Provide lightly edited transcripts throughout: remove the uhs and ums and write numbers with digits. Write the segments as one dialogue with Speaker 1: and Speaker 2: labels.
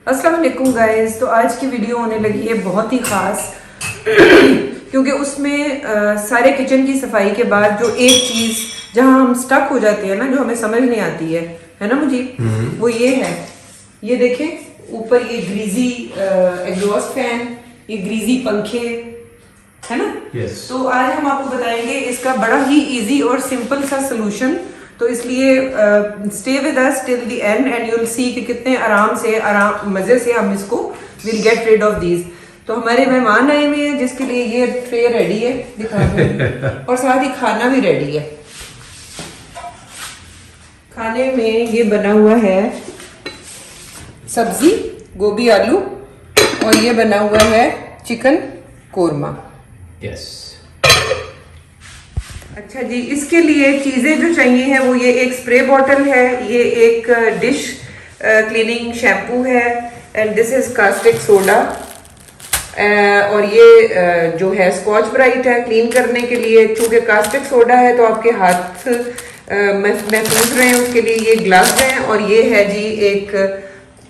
Speaker 1: अस्सलाम वालेकुम गाइस। तो आज की वीडियो होने लगी है बहुत ही ख़ास क्योंकि उसमें सारे किचन की सफाई के बाद जो एक चीज़ जहां हम स्टक हो जाते हैं ना, जो हमें समझ नहीं आती है ना मुझे, वो ये है। ये देखें ऊपर ये ग्रीजी एग्जॉस्ट फैन, ये ग्रीजी पंखे, है ना। तो आज हम आपको बताएंगे इसका बड़ा ही इजी और सिंपल सा सोल्यूशन। तो इसलिए stay with us till the end and you will see कि कितने आराम मजे से हम इसको will get rid of these. तो हमारे मेहमान आए हुए हैं जिसके लिए ये ट्रे रेडी है, दिखा दो और साथ ही खाना भी रेडी है। खाने में ये बना हुआ है सब्जी गोभी आलू और ये बना हुआ है चिकन कोरमा।
Speaker 2: यस।
Speaker 1: अच्छा जी, इसके लिए चीज़ें जो चाहिए हैं वो ये एक स्प्रे बॉटल है, ये एक डिश क्लीनिंग शैम्पू है and this is caustic soda और ये जो है स्कॉच ब्राइट है क्लीन करने के लिए। चूंकि कास्टिक सोडा है तो आपके हाथ महफूज रहे हैं उसके लिए ये ग्लव्स हैं और ये है जी एक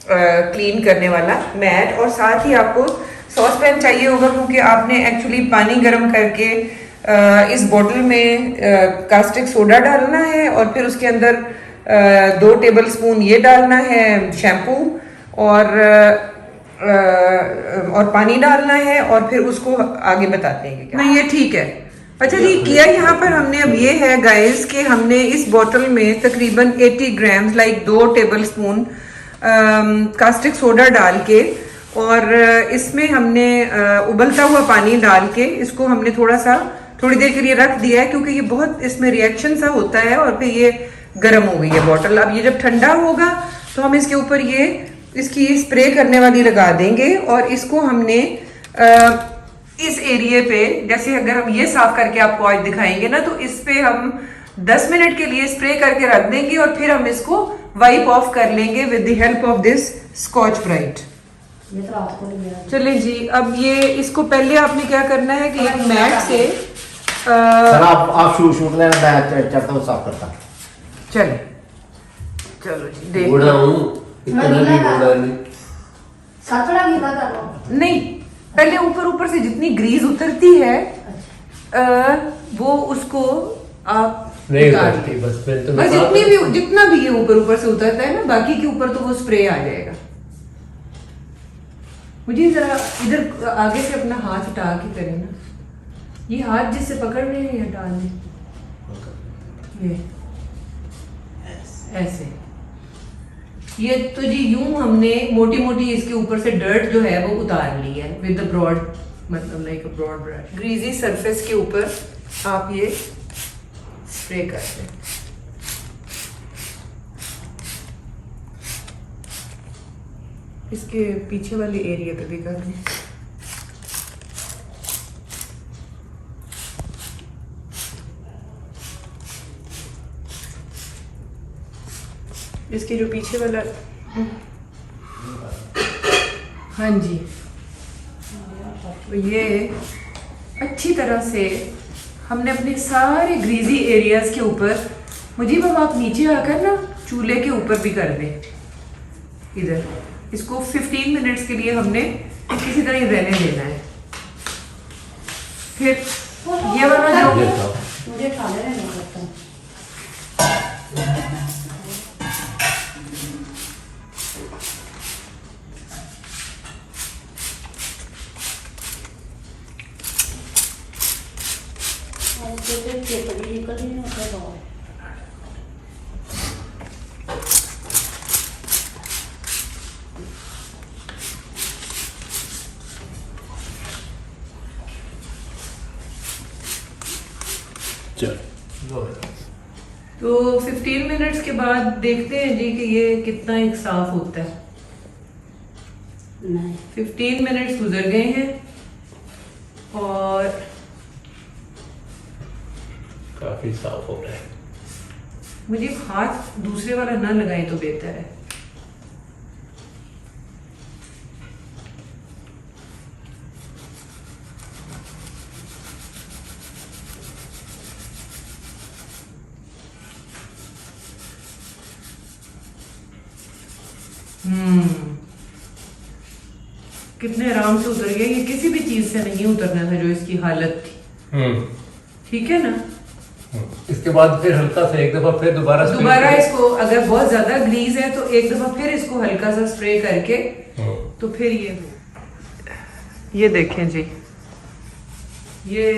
Speaker 1: क्लीन करने वाला मैट। और साथ ही आपको सॉस पैन चाहिए होगा क्योंकि आपने एक्चुअली पानी गर्म करके इस बोतल में कास्टिक सोडा डालना है और फिर उसके अंदर 2 टेबल स्पून ये डालना है शैम्पू और पानी डालना है और फिर उसको आगे बताते हैं क्या। नहीं, ये ठीक है। अच्छा जी, किया यहाँ पर हमने अब ये है गाइस कि हमने इस बोतल में तकरीबन 80 grams like 2 table spoon caustic soda डाल के और इसमें हमने उबलता हुआ पानी डाल के इसको हमने थोड़ी देर के लिए रख दिया है क्योंकि ये बहुत इसमें रिएक्शन सा होता है और फिर ये गर्म हो गई है बोतल। अब ये जब ठंडा होगा तो हम इसके ऊपर ये इसकी स्प्रे करने वाली लगा देंगे और इसको हमने इस एरिया पे, जैसे अगर हम ये साफ करके आपको आज दिखाएंगे ना, तो इस पे हम 10 मिनट के लिए स्प्रे करके रख देंगे और फिर हम इसको वाइप ऑफ कर लेंगे with the help of this Scotch Brite. चलिए जी, अब ये इसको पहले आपने क्या करना है कि एक मैट से
Speaker 2: सर आप शूट लेना, मैं चढ़ता हूँ साफ करता।
Speaker 1: चलो जी, देख
Speaker 2: बूढ़ा हूँ, इतना भी बूढ़ा नहीं।
Speaker 3: सतरा गीला कर लो।
Speaker 1: नहीं, पहले ऊपर से जितनी ग्रीस उतरती है वो उसको आप
Speaker 2: नहीं उतरती, बस
Speaker 1: जितना भी ये ऊपर से उतरता है ना, बाकी के ऊपर तो वो स्प्रे आ जाएगा। मुझे जरा इधर आगे से अपना हाथ हटा के करें ना, ये हाथ जिससे पकड़ रहे हैं हटा दें, ये ऐसे। ये तो जी यूं हमने मोटी इसके ऊपर से डर्ट जो है वो उतार ली है विद द ब्रॉड, मतलब like a broad brush. Greasy surface के ऊपर आप ये स्प्रे कर दें। इसके पीछे वाले एरिया पे भी कर दें। इसके जो पीछे वाला, हाँ जी, तो ये अच्छी तरह से हमने अपने सारे ग्रीजी एरियाज के ऊपर, मुझे अब आप नीचे आकर ना चूल्हे के ऊपर भी कर दें इधर। इसको 15 मिनट्स के लिए हमने किसी तरह ही रहने देना है। फिर ये वाला जो
Speaker 3: मुझे खाने नहीं करता।
Speaker 1: तो 15 मिनट्स के बाद देखते हैं जी कि ये कितना एक साफ होता है।
Speaker 3: नहीं,
Speaker 1: 15 मिनट्स गुजर गए हैं और
Speaker 2: काफी साफ हो रहा है।
Speaker 1: मुझे हाथ दूसरे वाला ना लगाए तो बेहतर है। कितने आराम से उतर गया। ये किसी भी चीज से नहीं उतरना था जो इसकी हालत थी। ठीक है ना।
Speaker 4: इसके बाद फिर हल्का सा एक दफा फिर दोबारा
Speaker 1: इसको अगर बहुत ज्यादा ग्रीस है तो एक दफा फिर इसको हल्का सा स्प्रे करके तो फिर ये देखें जी, ये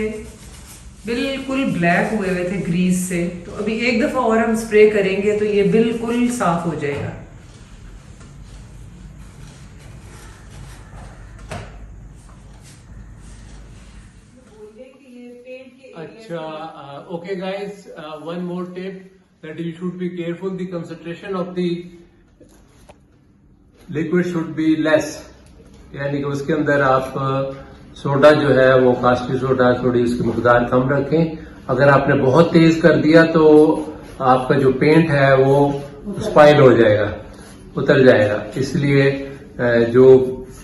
Speaker 1: बिल्कुल ब्लैक हुए हुए थे ग्रीस से। तो अभी एक दफा और हम स्प्रे करेंगे तो ये बिल्कुल साफ हो जाएगा।
Speaker 4: अच्छा, okay guys, one more tip that you should be careful. The concentration of the liquid should be less, यानी कि उसके अंदर आप सोडा जो है वो कास्टिक सोडा थोड़ी उसकी मकदार कम रखें। अगर आपने बहुत तेज कर दिया तो आपका जो पेंट है वो स्पाइल हो जाएगा, उतर जाएगा। इसलिए जो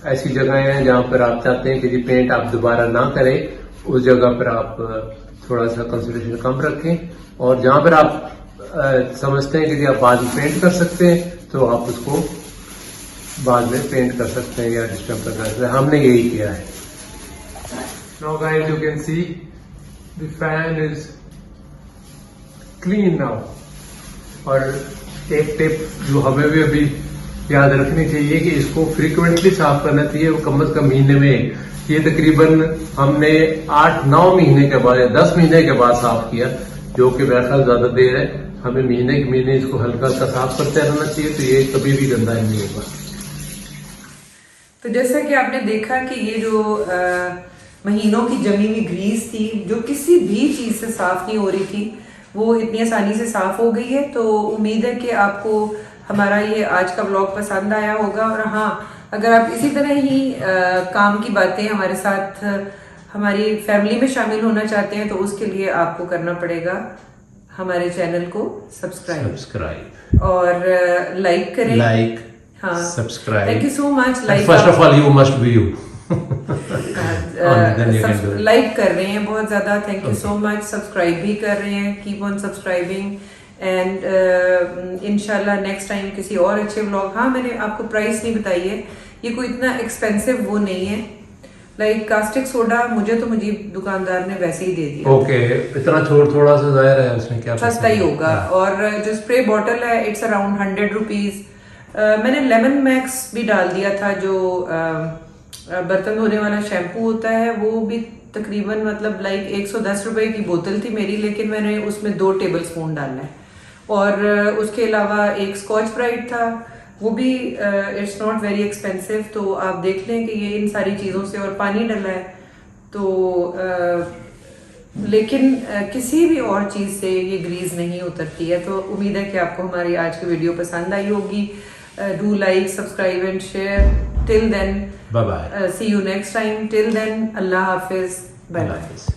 Speaker 4: ऐसी जगहें हैं जहां पर आप चाहते हैं कि जी पेंट आप दोबारा ना करें, उस जगह पर आप थोड़ा सा कंसंट्रेशन कम रखें। और जहां पर आप समझते हैं कि जी आप बाद में पेंट कर सकते हैं तो आप उसको बाद में पेंट कर सकते हैं या डिस्टेंपर कर सकते हैं। हमने यही किया है। Now guys you can see the fan is clean now. और एक टिप जो हमें भी अभी याद रखनी चाहिए कि इसको फ्रीक्वेंटली साफ करना चाहिए, कम से कम महीने में। ये तकरीबन हमने 8-9 महीने के बाद या 10 महीने के बाद साफ किया, जो कि मेरा ख्याल ज्यादा देर है। हमें महीने के महीने इसको हल्का हल्का साफ करते रहना चाहिए, तो ये कभी भी गंदा नहीं होगा।
Speaker 1: तो जैसा कि आपने देखा कि ये जो महीनों की जमी हुई ग्रीस थी जो किसी भी चीज से साफ नहीं हो रही थी, वो इतनी आसानी से साफ हो गई है। तो उम्मीद है कि आपको हमारा ये आज का व्लॉग पसंद आया होगा। और हाँ, अगर आप इसी तरह ही काम की बातें हमारे साथ हमारी फैमिली में शामिल होना चाहते हैं तो उसके लिए आपको करना पड़ेगा हमारे चैनल को सब्सक्राइब और लाइक करें। हाँ,
Speaker 2: subscribe.
Speaker 1: Thank you so much. Like
Speaker 2: first of all you must be you
Speaker 1: like कर रहे हैं बहुत ज्यादा, thank you so much. Subscribe भी कर रहे हैं, कीप ऑन सब्सक्राइबिंग एंड इंशाल्लाह नेक्स्ट टाइम किसी और अच्छे व्लॉग। हाँ, मैंने आपको प्राइस नहीं बताई है, ये कोई इतना एक्सपेंसिव वो नहीं है। लाइक कास्टिक सोडा मुझे तो मुझे दुकानदार ने वैसे ही दे दिया।
Speaker 4: ओके, इतना थोड़ा सा जाहिर है उसमें क्या
Speaker 1: सस्ता ही होगा। और जो स्प्रे बॉटल है इट्स अराउंड 100 रुपीज। मैंने लेमन मैक्स भी डाल दिया था, जो बर्तन धोने वाला शैम्पू होता है, वो भी तकरीबन मतलब लाइक 110 रुपए की बोतल थी मेरी, लेकिन मैंने उसमें 2 टेबल स्पून डालना है। और उसके अलावा एक स्कॉच ब्राइट था, वो भी इट्स नॉट वेरी एक्सपेंसिव। तो आप देख लें कि ये इन सारी चीज़ों से, और पानी डला है तो लेकिन किसी भी और चीज़ से ये ग्रीस नहीं उतरती है। तो उम्मीद है कि आपको हमारी आज की वीडियो पसंद आई होगी। Do like, subscribe and share. Till then,
Speaker 2: bye bye,
Speaker 1: see you next time. Till then, अल्लाह हाफिज, बाय बाय।